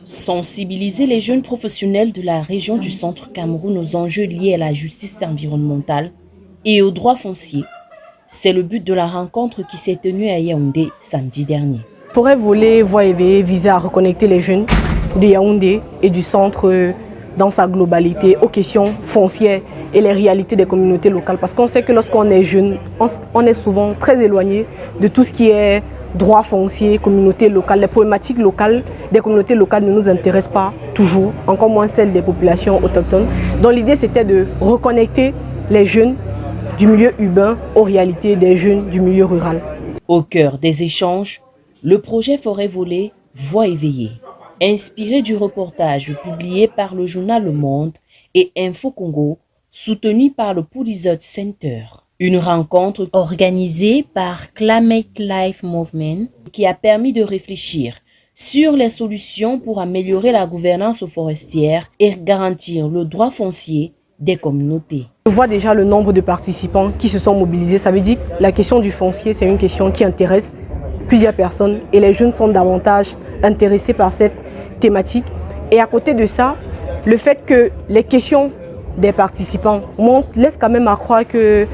Sensibiliser les jeunes professionnels de la région du Centre Cameroun aux enjeux liés à la justice environnementale et aux droits fonciers, c'est le but de la rencontre qui s'est tenue à Yaoundé samedi dernier. Forêt volée, voie éveillée visait à reconnecter les jeunes de Yaoundé et du centre dans sa globalité aux questions foncières et les réalités des communautés locales. Parce qu'on sait que lorsqu'on est jeune, on est souvent très éloigné de tout ce qui est droits fonciers, communautés locales. Les problématiques locales des communautés locales ne nous intéressent pas toujours, encore moins celles des populations autochtones. Donc l'idée c'était de reconnecter les jeunes du milieu urbain aux réalités des jeunes du milieu rural. Au cœur des échanges, le projet Forêt volée, voie éveillée, inspiré du reportage publié par le journal Le Monde et Info Congo, soutenu par le Pulitzer Center. Une rencontre organisée par Climate Life Movement qui a permis de réfléchir sur les solutions pour améliorer la gouvernance forestière et garantir le droit foncier des communautés. On voit déjà le nombre de participants qui se sont mobilisés. Ça veut dire que la question du foncier, c'est une question qui intéresse plusieurs personnes et les jeunes sont davantage intéressés par cette thématique. Et à côté de ça, le fait que les questions des participants laisse quand même à croire qu'il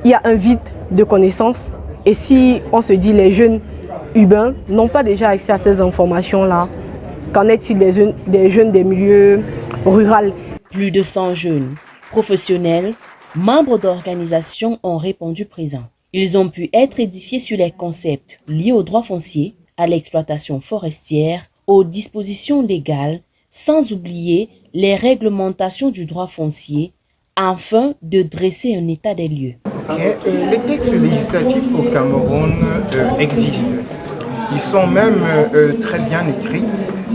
y a un vide de connaissances. Et si on se dit les jeunes urbains n'ont pas déjà accès à ces informations-là, qu'en est-il des jeunes des milieux ruraux? Plus de 100 jeunes, professionnels, membres d'organisations ont répondu présents. Ils ont pu être édifiés sur les concepts liés aux droits fonciers, à l'exploitation forestière, aux dispositions légales, sans oublier les réglementations du droit foncier, afin de dresser un état des lieux. Les textes législatifs au Cameroun existent. Ils sont même très bien écrits.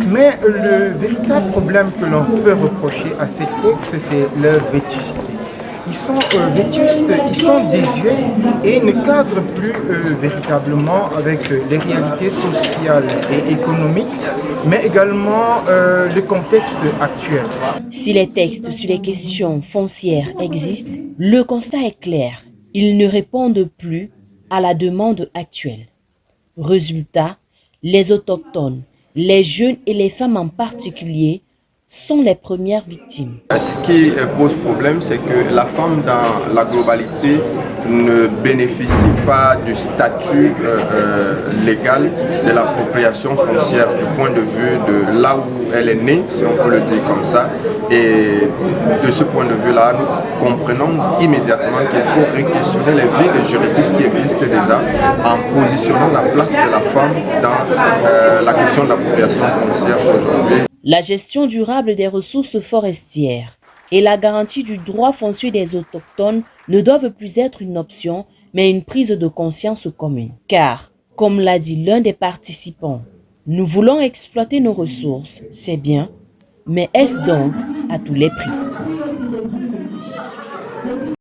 Mais le véritable problème que l'on peut reprocher à ces textes, c'est leur vétusté. Ils sont vétustes, ils sont désuets et ne cadrent plus véritablement avec les réalités sociales et économiques, mais également le contexte actuel. Si les textes sur les questions foncières existent, le constat est clair. Ils ne répondent plus à la demande actuelle. Résultat, les autochtones, les jeunes et les femmes en particulier sont les premières victimes. Ce qui pose problème, c'est que la femme dans la globalité ne bénéficie pas du statut légal de l'appropriation foncière du point de vue de là où elle est née, si on peut le dire comme ça. Et de ce point de vue-là, nous comprenons immédiatement qu'il faut re-questionner les vides juridiques qui existent déjà en positionnant la place de la femme dans la question de l'appropriation foncière aujourd'hui. La gestion durable des ressources forestières et la garantie du droit foncier des autochtones ne doivent plus être une option, mais une prise de conscience commune. Car, comme l'a dit l'un des participants, nous voulons exploiter nos ressources, c'est bien, mais est-ce donc à tous les prix?